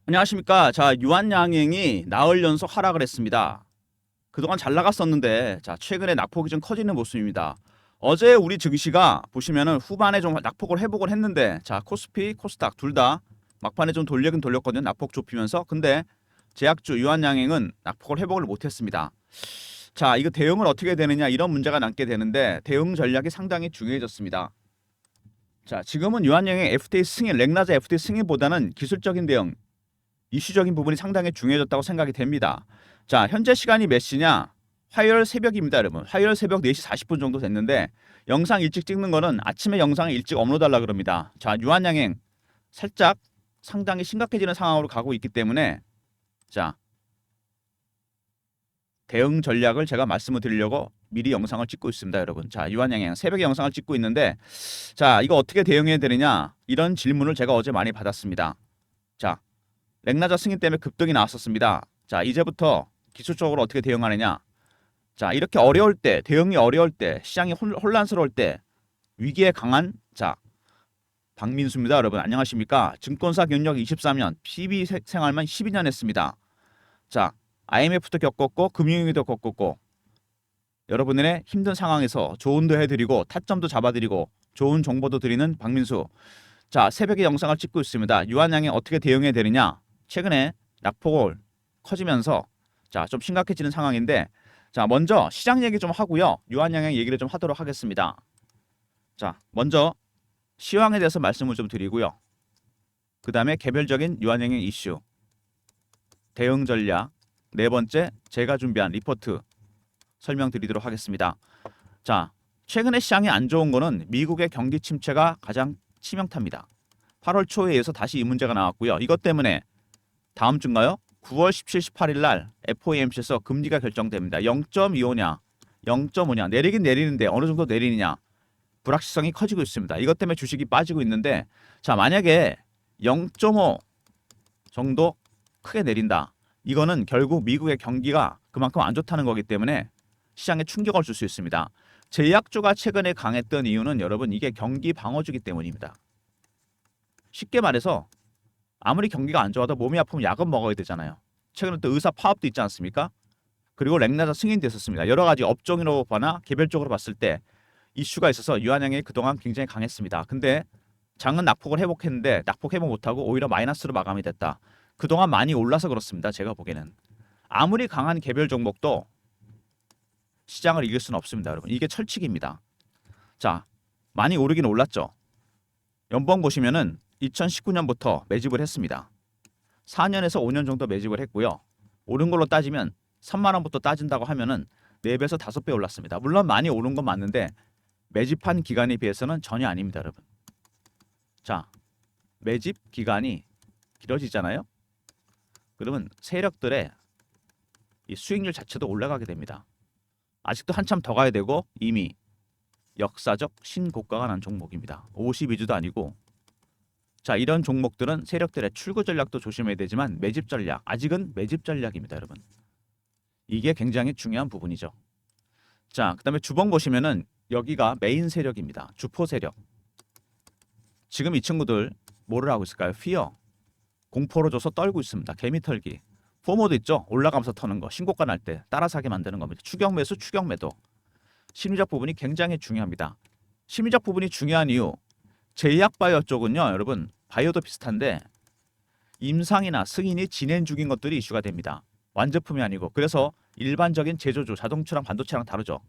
안녕하십니까. 자, 유한양행이 나흘 연속 하락을 했습니다. 그동안 잘 나갔었는데, 자, 최근에 낙폭이 좀 커지는 모습입니다. 어제 우리 증시가 보시면은 후반에 좀 낙폭을 회복을 했는데, 자, 코스피, 코스닥 둘 다 막판에 좀 돌리긴 돌렸거든요. 낙폭 좁히면서. 근데 제약주 유한양행은 낙폭을 회복을 못했습니다. 자, 이거 대응을 어떻게 되느냐 이런 문제가 남게 되는데 대응 전략이 상당히 중요해졌습니다. 자, 지금은 유한양행 FTA 승인, 렉나자 FTA 승인보다는 기술적인 대응, 이슈적인 부분이 상당히 중요해졌다고 생각이 됩니다. 자, 현재 시간이 몇 시냐? 화요일 새벽입니다, 여러분. 화요일 새벽 4시 40분 정도 됐는데 영상 일찍 찍는 거는 아침에 영상을 일찍 업로드하려 그럽니다. 자, 유한양행 살짝 상당히 심각해지는 상황으로 가고 있기 때문에 자, 대응 전략을 제가 말씀을 드리려고 미리 영상을 찍고 있습니다, 여러분. 자, 유한양행 새벽에 영상을 찍고 있는데 자, 이거 어떻게 대응해야 되느냐? 이런 질문을 제가 어제 많이 받았습니다. 자, 렉나자 승인 때문에 급등이 나왔었습니다. 자, 이제부터 기술적으로 어떻게 대응하느냐? 자, 이렇게 어려울 때, 대응이 어려울 때, 시장이 혼란스러울 때 위기에 강한 자, 박민수입니다, 여러분. 안녕하십니까? 증권사 경력 23년, PB 생활만 12년 했습니다. 자, IMF도 겪었고 금융위기도 겪었고 여러분의 힘든 상황에서 조언도 해드리고 타점도 잡아드리고 좋은 정보도 드리는 박민수. 자, 새벽에 영상을 찍고 있습니다. 유한양에 어떻게 대응해야 되느냐? 최근에 낙폭을 커지면서 자, 좀 심각해지는 상황인데 자, 먼저 시장 얘기 좀 하고요. 유한양행 얘기를 좀 하도록 하겠습니다. 자, 먼저 시황에 대해서 말씀을 좀 드리고요. 그 다음에 개별적인 유한양행 이슈, 대응 전략, 네 번째 제가 준비한 리포트 설명드리도록 하겠습니다. 자, 최근에 시장이 안 좋은 거는 미국의 경기 침체가 가장 치명타입니다. 8월 초에 의해서 다시 이 문제가 나왔고요. 이것 때문에 다음 주인가요? 9월 17, 18일 날 FOMC에서 금리가 결정됩니다. 0.25냐, 0.5냐 내리긴 내리는데 어느 정도 내리느냐 불확실성이 커지고 있습니다. 이것 때문에 주식이 빠지고 있는데 자, 만약에 0.5 정도 크게 내린다. 이거는 결국 미국의 경기가 그만큼 안 좋다는 거기 때문에 시장에 충격을 줄 수 있습니다. 제약주가 최근에 강했던 이유는 여러분 이게 경기 방어주기 때문입니다. 쉽게 말해서 아무리 경기가 안 좋아도 몸이 아프면 약은 먹어야 되잖아요. 최근에 또 의사 파업도 있지 않습니까? 그리고 렉나자 승인됐었습니다. 여러 가지 업종으로 보나 개별적으로 봤을 때 이슈가 있어서 유한양이 그동안 굉장히 강했습니다. 근데 장은 낙폭을 회복했는데 낙폭 회복 못하고 오히려 마이너스로 마감이 됐다. 그동안 많이 올라서 그렇습니다. 제가 보기에는. 아무리 강한 개별 종목도 시장을 이길 수는 없습니다, 여러분. 이게 철칙입니다. 자, 많이 오르긴 올랐죠. 연봉 보시면은 2019년부터 매집을 했습니다. 4년에서 5년 정도 매집을 했고요. 오른 걸로 따지면 3만 원부터 따진다고 하면은 4배에서 5배 올랐습니다. 물론 많이 오른 건 맞는데 매집한 기간에 비해서는 전혀 아닙니다, 여러분. 자, 매집 기간이 길어지잖아요. 그러면 세력들의 이 수익률 자체도 올라가게 됩니다. 아직도 한참 더 가야 되고 이미 역사적 신고가가 난 종목입니다. 52주도 아니고 자, 이런 종목들은 세력들의 출구 전략도 조심해야 되지만 매집 전략, 아직은 매집 전략입니다, 여러분. 이게 굉장히 중요한 부분이죠. 자, 그다음에 주봉 보시면은 여기가 메인 세력입니다. 주포 세력. 지금 이 친구들 뭐를 하고 있을까요? 피어. 공포로 줘서 떨고 있습니다. 개미 털기. 포모도 있죠. 올라가면서 터는 거. 신고가 날 때 따라 사게 만드는 겁니다. 추격 매수, 추격 매도. 심리적 부분이 굉장히 중요합니다. 심리적 부분이 중요한 이유. 제약 바이오 쪽은요, 여러분 바이오도 비슷한데 임상이나 승인이 진행 중인 것들이 이슈가 됩니다. 완제품이 아니고. 그래서 일반적인 제조주, 자동차랑 반도체랑 다르죠.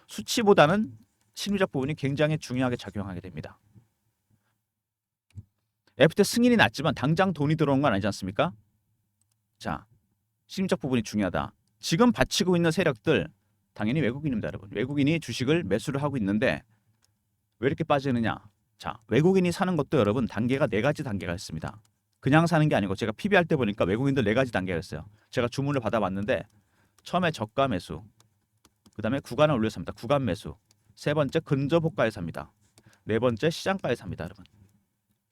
수치보다는 심리적 부분이 굉장히 중요하게 작용하게 됩니다. FT 승인이 났지만 당장 돈이 들어오는 건 아니지 않습니까? 자, 심리적 부분이 중요하다. 지금 받치고 있는 세력들 당연히 외국인입니다, 여러분. 외국인이 주식을 매수를 하고 있는데 왜 이렇게 빠지느냐? 자, 외국인이 사는 것도 여러분 단계가 4가지 단계가 있습니다. 그냥 사는 게 아니고 제가 PB 할 때 보니까 외국인들 4가지 단계가 있어요. 제가 주문을 받아봤는데 처음에 저가 매수, 그 다음에 구간을 올려 삽니다. 구간 매수. 세 번째 근저고가에 삽니다. 네 번째 시장가에 삽니다, 여러분.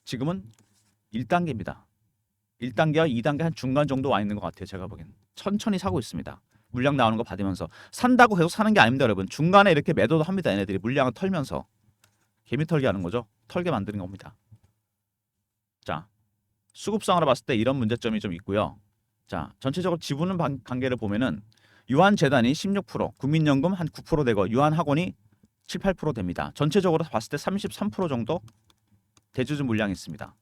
지금은 1단계입니다. 1단계와 2단계 한 중간 정도 와 있는 것 같아요. 제가 보기엔. 천천히 사고 있습니다. 물량 나오는 거 받으면서. 산다고 계속 사는 게 아닙니다, 여러분. 중간에 이렇게 매도도 합니다. 얘네들이 물량을 털면서. 개미 털기 하는 거죠. 털게 만드는 겁니다. 자, 수급상으로 봤을 때 이런 문제점이 좀 있고요. 자, 전체적으로 지분 관계를 보면은 유한재단이 16%, 국민연금 한 9% 되고 유한학원이 7, 8% 됩니다. 전체적으로 봤을 때 33% 정도 대주주 물량이 있습니다.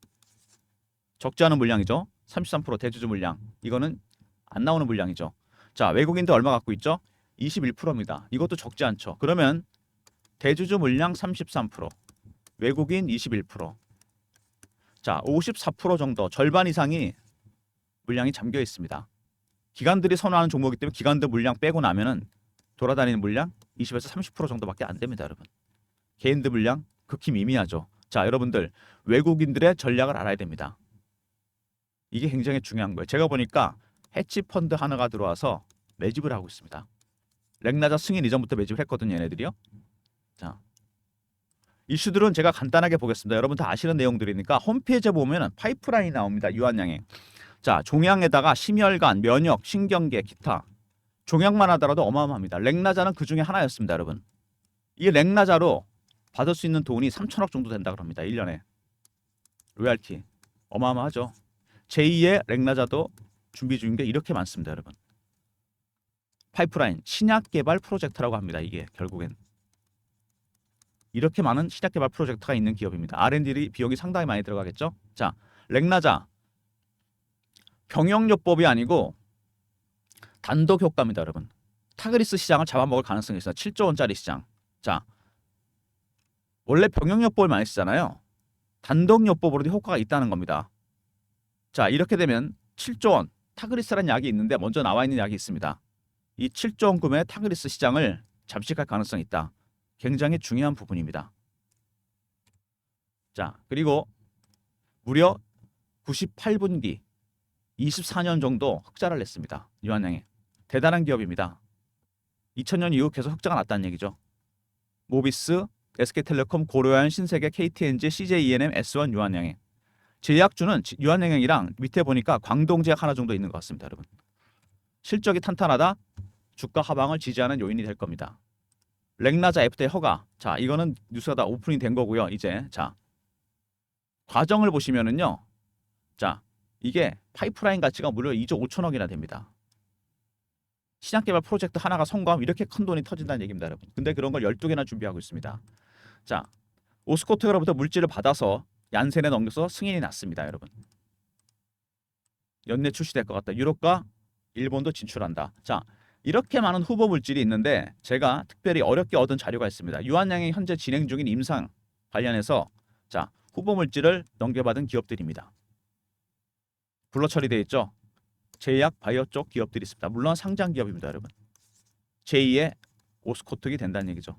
적지 않은 물량이죠. 33% 대주주 물량. 이거는 안 나오는 물량이죠. 자, 외국인들 얼마 갖고 있죠? 21%입니다. 이것도 적지 않죠. 그러면 대주주 물량 33%, 외국인 21%. 자, 54% 정도, 절반 이상이 물량이 잠겨 있습니다. 기관들이 선호하는 종목이기 때문에 기관들 물량 빼고 나면은 돌아다니는 물량 20에서 30% 정도밖에 안 됩니다, 여러분. 개인들 물량 극히 미미하죠. 자, 여러분들 외국인들의 전략을 알아야 됩니다. 이게 굉장히 중요한 거예요. 제가 보니까 해치 펀드 하나가 들어와서 매집을 하고 있습니다. 렉나자 승인 이전부터 매집을 했거든요, 얘네들이요. 자, 이슈들은 제가 간단하게 보겠습니다. 여러분 다 아시는 내용들이니까 홈페이지에 보면은 파이프라인이 나옵니다. 유한양행. 자, 종양에다가 심혈관, 면역, 신경계, 기타. 종양만 하더라도 어마어마합니다. 렉나자는 그 중에 하나였습니다, 여러분. 이 렉나자로 받을 수 있는 돈이 3천억 정도 된다 그럽니다. 1년에. 로얄티. 어마어마하죠. 제2의 렉나자도 준비 중인 게 이렇게 많습니다, 여러분. 파이프라인, 신약 개발 프로젝트라고 합니다. 이게 결국엔. 이렇게 많은 신약 개발 프로젝트가 있는 기업입니다. R&D 비용이 상당히 많이 들어가겠죠. 자, 렉나자. 병역요법이 아니고 단독 효과입니다, 여러분. 타그리스 시장을 잡아먹을 가능성이 있어요. 7조 원짜리 시장. 자, 원래 병역요법을 많이 쓰잖아요. 단독요법으로도 효과가 있다는 겁니다. 자, 이렇게 되면 7조 원 타그리스라는 약이 있는데 먼저 나와 있는 약이 있습니다. 이 7조 원금의 타그리스 시장을 잠식할 가능성이 있다. 굉장히 중요한 부분입니다. 자, 그리고 무려 98분기 24년 정도 흑자를 냈습니다. 유한양행. 대단한 기업입니다. 2000년 이후 계속 흑자가 났다는 얘기죠. 모비스, SK텔레콤, 고려아연, 신세계, KTNG, CJENM, S1, 유한양행. 제약주는 유한양행이랑 밑에 보니까 광동제약 하나 정도 있는 것 같습니다, 여러분. 실적이 탄탄하다. 주가 하방을 지지하는 요인이 될 겁니다. 렉나자 FDA 허가. 자, 이거는 뉴스가 다 오픈이 된 거고요. 이제 자, 과정을 보시면은요. 자, 이게 파이프라인 가치가 무려 2조 5천억이나 됩니다. 신약개발 프로젝트 하나가 성공하면 이렇게 큰 돈이 터진다는 얘기입니다, 여러분. 근데 그런 걸 12개나 준비하고 있습니다. 자, 오스코트로부터 물질을 받아서 얀센에 넘겨서 승인이 났습니다, 여러분. 연내 출시될 것 같다. 유럽과 일본도 진출한다. 자, 이렇게 많은 후보 물질이 있는데 제가 특별히 어렵게 얻은 자료가 있습니다. 유한양행 현재 진행 중인 임상 관련해서 자, 후보 물질을 넘겨받은 기업들입니다. 불러 처리되어 있죠. 제약 바이오 쪽 기업들이 있습니다. 물론 상장 기업입니다, 여러분. 제2의 오스코트가 된다는 얘기죠.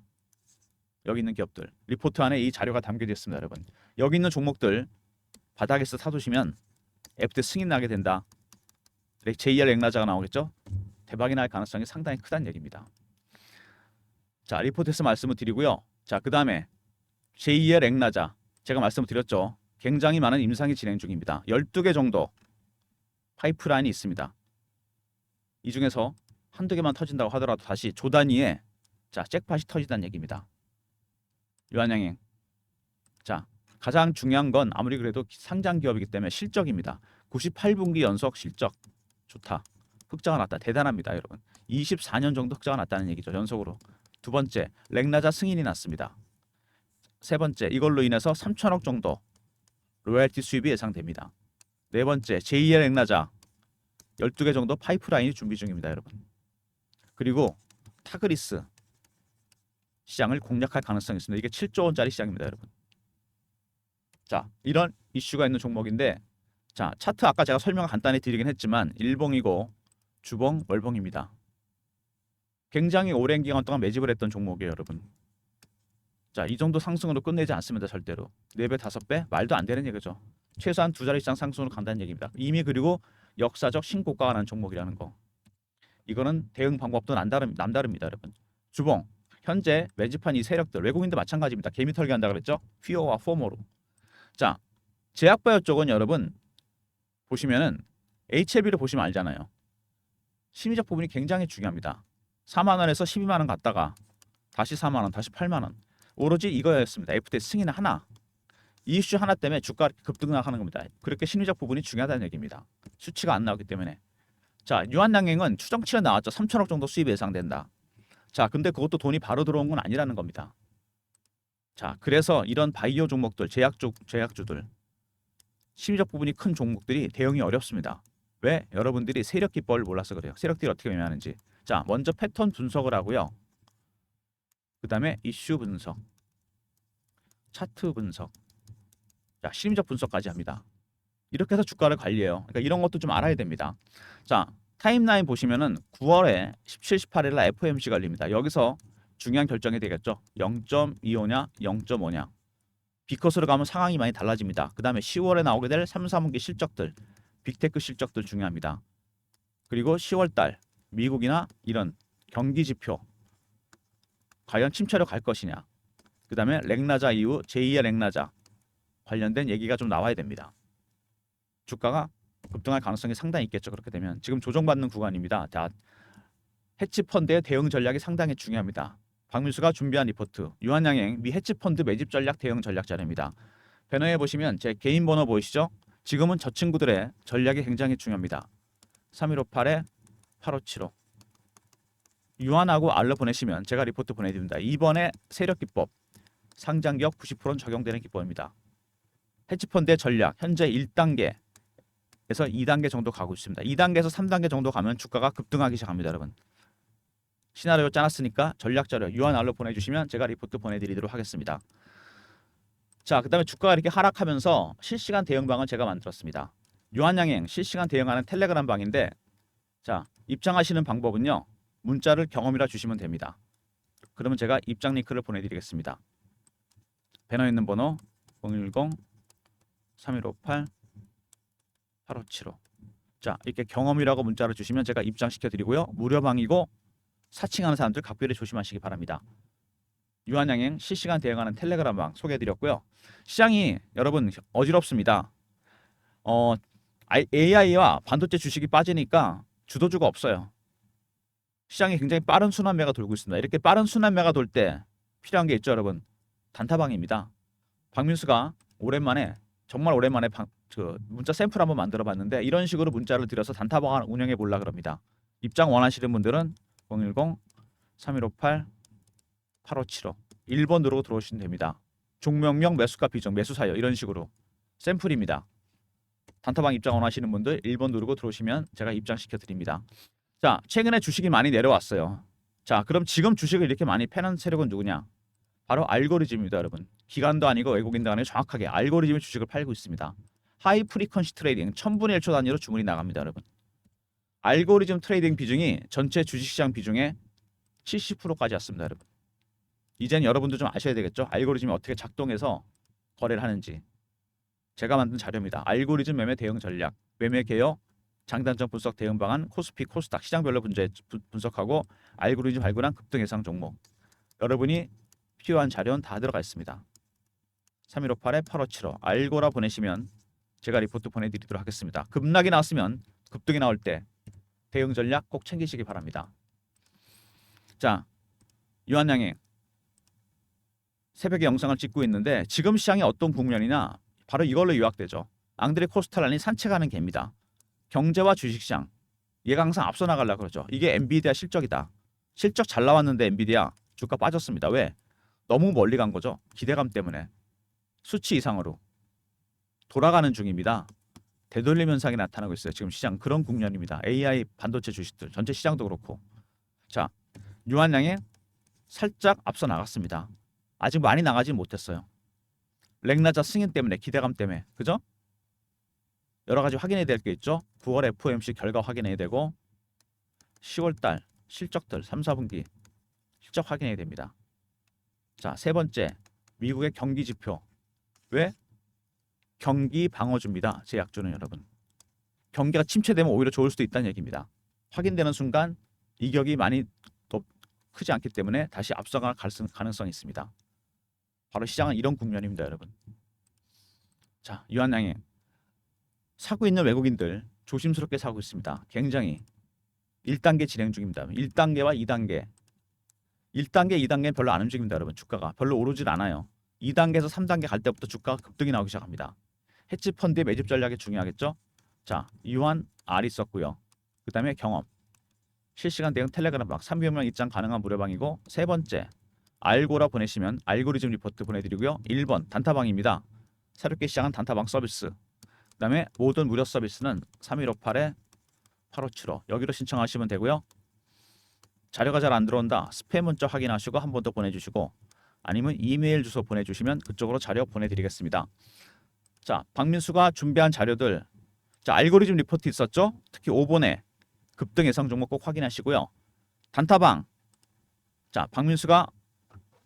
여기 있는 기업들. 리포트 안에 이 자료가 담겨져 있습니다, 여러분. 여기 있는 종목들 바닥에서 사두시면 FDA 승인 나게 된다. 제2의 렉나자가 나오겠죠. 대박이 날 가능성이 상당히 크다는 얘기입니다. 자, 리포트에서 말씀을 드리고요. 자, 그 다음에 제2의 렉나자. 제가 말씀을 드렸죠. 굉장히 많은 임상이 진행 중입니다. 12개 정도 파이프라인이 있습니다. 이 중에서 한두 개만 터진다고 하더라도 다시 조 단위의 자, 잭팟이 터진다는 얘기입니다. 유한양행. 자, 가장 중요한 건 아무리 그래도 상장 기업이기 때문에 실적입니다. 98분기 연속 실적 좋다. 흑자가 났다. 대단합니다, 여러분. 24년 정도 흑자가 났다는 얘기죠. 연속으로. 두 번째, 렉나자 승인이 났습니다. 세 번째, 이걸로 인해서 3천억 정도 로열티 수입이 예상됩니다. 네 번째, 제2의 렉나자 12개 정도 파이프라인이 준비 중입니다, 여러분. 그리고 타그리스 시장을 공략할 가능성이 있습니다. 이게 7조 원짜리 시장입니다, 여러분. 자, 이런 이슈가 있는 종목인데 자, 차트 아까 제가 설명을 간단히 드리긴 했지만 일봉이고 주봉, 월봉입니다. 굉장히 오랜 기간 동안 매집을 했던 종목이에요, 여러분. 자, 이 정도 상승으로 끝내지 않습니다, 절대로. 4배, 5배? 말도 안 되는 얘기죠. 최소한 2자리 이상 상승으로 간다는 얘기입니다. 이미 그리고 역사적 신고가가 난 종목이라는 거. 이거는 대응 방법도 남다릅니다, 여러분. 주봉, 현재 매집한 이 세력들, 외국인도 마찬가지입니다. 개미 털기 한다 그랬죠? 휘어와 포모로. 자, 제약바이오 쪽은 여러분 보시면은 HLB를 보시면 알잖아요. 심리적 부분이 굉장히 중요합니다. 4만 원에서 12만 원 갔다가 다시 4만 원, 다시 8만 원. 오로지 이거였습니다. FDA 승인 하나. 이 이슈 하나 때문에 주가가 급등하는 겁니다. 그렇게 심리적 부분이 중요하다는 얘기입니다. 수치가 안 나오기 때문에. 자, 유한양행은 추정치는 나왔죠. 3천억 정도 수입이 예상된다. 자, 근데 그것도 돈이 바로 들어온 건 아니라는 겁니다. 자, 그래서 이런 바이오 종목들, 제약주들, 심리적 부분이 큰 종목들이 대응이 어렵습니다. 왜? 여러분들이 세력 기법을 몰라서 그래요. 세력들이 어떻게 매매하는지. 자, 먼저 패턴 분석을 하고요. 그 다음에 이슈 분석, 차트 분석, 자, 심리적 분석까지 합니다. 이렇게 해서 주가를 관리해요. 그러니까 이런 것도 좀 알아야 됩니다. 자, 타임라인 보시면은 9월에 17, 18일 날 FOMC 걸립니다. 여기서 중요한 결정이 되겠죠. 0.25냐, 0.5냐. 비컷으로 가면 상황이 많이 달라집니다. 그 다음에 10월에 나오게 될 3, 4분기 실적들, 빅테크 실적들 중요합니다. 그리고 10월 달 미국이나 이런 경기 지표 과연 침체로 갈 것이냐. 그 다음에 렉나자 이후 제2의 렉나자 관련된 얘기가 좀 나와야 됩니다. 주가가 급등할 가능성이 상당히 있겠죠. 그렇게 되면 지금 조정받는 구간입니다. 자, 헤지펀드의 대응 전략이 상당히 중요합니다. 박민수가 준비한 리포트 유한양행 미 헤지펀드 매집 전략 대응 전략 자료입니다. 배너에 보시면 제 개인 번호 보이시죠? 지금은 저 친구들의 전략이 굉장히 중요합니다. 3158에 8575 유한하고 알로 보내시면 제가 리포트 보내드립니다. 이번에 세력 기법 상장기업 90%는 적용되는 기법입니다. 헤지펀드의 전략 현재 1단계에서 2단계 정도 가고 있습니다. 2단계에서 3단계 정도 가면 주가가 급등하기 시작합니다. 여러분. 시나리오 짜놨으니까 전략자료 유한알로 보내주시면 제가 리포트 보내드리도록 하겠습니다. 자, 그 다음에 주가가 이렇게 하락하면서 실시간 대응방을 제가 만들었습니다. 유한양행 실시간 대응하는 텔레그램 방인데 자, 입장하시는 방법은요. 문자를 경험이라 주시면 됩니다. 그러면 제가 입장 링크를 보내드리겠습니다. 배너에 있는 번호 010-3158-8575 자, 이렇게 경험이라고 문자를 주시면 제가 입장시켜드리고요. 무료방이고 사칭하는 사람들 각별히 조심하시기 바랍니다. 유한양행 실시간 대응하는 텔레그램 방 소개해드렸고요. 시장이 여러분 어지럽습니다. AI와 반도체 주식이 빠지니까 주도주가 없어요. 시장이 굉장히 빠른 순환매가 돌고 있습니다. 이렇게 빠른 순환매가 돌 때 필요한 게 있죠, 여러분. 단타방입니다. 박민수가 오랜만에 정말 오랜만에 문자 샘플 한번 만들어봤는데 이런 식으로 문자를 드려서 단타방 운영해 보려 그럽니다. 입장 원하시는 분들은 010-3158-8575 1번 누르고 들어오시면 됩니다. 종명명 매수가 비중 매수 사요 이런 식으로 샘플입니다. 단타방 입장 원하시는 분들 1번 누르고 들어오시면 제가 입장시켜 드립니다. 자, 최근에 주식이 많이 내려왔어요. 자, 그럼 지금 주식을 이렇게 많이 패는 세력은 누구냐? 바로 알고리즘입니다, 여러분. 기관도 아니고 외국인도 아니고 정확하게 알고리즘의 주식을 팔고 있습니다. 하이 프리퀀시 트레이딩 1000분의 1초 단위로 주문이 나갑니다, 여러분. 알고리즘 트레이딩 비중이 전체 주식시장 비중의 70%까지 왔습니다, 여러분. 이제는 여러분도 좀 아셔야 되겠죠? 알고리즘이 어떻게 작동해서 거래를 하는지. 제가 만든 자료입니다. 알고리즘 매매 대응 전략, 매매 개요, 장단점 분석 대응 방안, 코스피, 코스닥 시장별로 분석하고 알고리즘 발굴한 급등 예상 종목. 여러분이 필요한 자료는 다 들어가 있습니다. 3158-8575 알고라 보내시면 제가 리포트 보내드리도록 하겠습니다. 급락이 나왔으면 급등이 나올 때 대응 전략 꼭 챙기시기 바랍니다. 자, 유한양행 새벽에 영상을 찍고 있는데 지금 시장이 어떤 국면이냐 바로 이걸로 요약되죠. 앙드레 코스탈란이 산책하는 개입니다. 경제와 주식시장 얘가 항상 앞서 나가려고 그러죠. 이게 엔비디아 실적이다. 실적 잘 나왔는데 엔비디아 주가 빠졌습니다. 왜? 너무 멀리 간 거죠. 기대감 때문에 수치 이상으로 돌아가는 중입니다. 되돌림 현상이 나타나고 있어요. 지금 시장 그런 국면입니다. AI 반도체 주식들 전체 시장도 그렇고. 자, 유한양행 살짝 앞서 나갔습니다. 아직 많이 나가지 못했어요. 렉나자 승인 때문에 기대감 때문에 그죠? 여러 가지 확인해야 될 게 있죠. 9월 FOMC 결과 확인해야 되고 10월달 실적들 3, 4분기 실적 확인해야 됩니다. 자, 세 번째 미국의 경기 지표. 왜? 경기 방어주입니다. 제약주는 여러분. 경기가 침체되면 오히려 좋을 수도 있다는 얘기입니다. 확인되는 순간 이격이 많이 더 크지 않기 때문에 다시 앞서갈 가능성이 있습니다. 바로 시장은 이런 국면입니다, 여러분. 자, 유한양행 사고 있는 외국인들 조심스럽게 사고 있습니다. 굉장히 1단계 진행 중입니다. 1단계와 2단계 1단계, 2단계는 별로 안 움직입니다, 여러분. 주가가 별로 오르질 않아요. 2단계에서 3단계 갈 때부터 주가가 급등이 나오기 시작합니다. 헤지 펀드의 매집 전략이 중요하겠죠. 자, 유한 R 있었고요. 그 다음에 경험, 실시간 대응 텔레그램 방, 3개월만 입장 가능한 무료방이고, 세 번째 알고라 보내시면 알고리즘 리포트 보내드리고요. 1번 단타방입니다. 새롭게 시작한 단타방 서비스. 그 다음에 모든 무료 서비스는 3158-8575 여기로 신청하시면 되고요. 자료가 잘 안 들어온다, 스팸 문자 확인하시고 한 번 더 보내주시고, 아니면 이메일 주소 보내주시면 그쪽으로 자료 보내드리겠습니다. 자, 박민수가 준비한 자료들, 자, 알고리즘 리포트 있었죠? 특히 5번에 급등 예상 종목 꼭 확인하시고요. 단타방, 자, 박민수가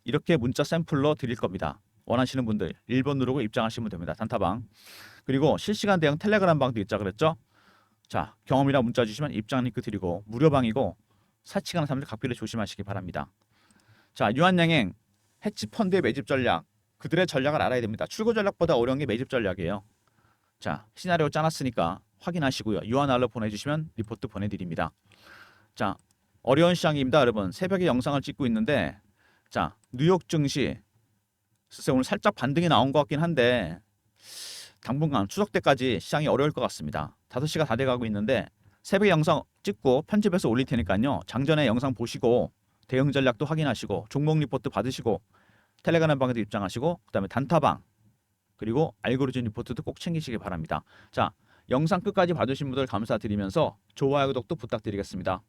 이렇게 문자 샘플로 드릴 겁니다. 원하시는 분들 1번 누르고 입장하시면 됩니다. 단타방. 그리고 실시간 대응 텔레그램 방도 있자 그랬죠? 자, 경험이랑 문자 주시면 입장 링크 드리고 무료방이고, 사치가는 사람들 각별히 조심하시기 바랍니다. 자, 유한양행 헤지 펀드의 매집 전략, 그들의 전략을 알아야 됩니다. 출구 전략보다 어려운 게 매집 전략이에요. 자, 시나리오 짜놨으니까 확인하시고요. 유한알로 보내주시면 리포트 보내드립니다. 자, 어려운 시장입니다, 여러분. 새벽에 영상을 찍고 있는데, 자, 뉴욕 증시 글쎄 오늘 살짝 반등이 나온 것 같긴 한데, 당분간 추석 때까지 시장이 어려울 것 같습니다. 5시가 다 돼가고 있는데, 새벽에 영상 찍고 편집해서 올릴 테니까요. 장전에 영상 보시고 대응 전략도 확인하시고 종목 리포트 받으시고 텔레그램 방에도 입장하시고, 그 다음에 단타방 그리고 알고리즘 리포트도 꼭 챙기시기 바랍니다. 자, 영상 끝까지 봐주신 분들 감사드리면서 좋아요, 구독도 부탁드리겠습니다.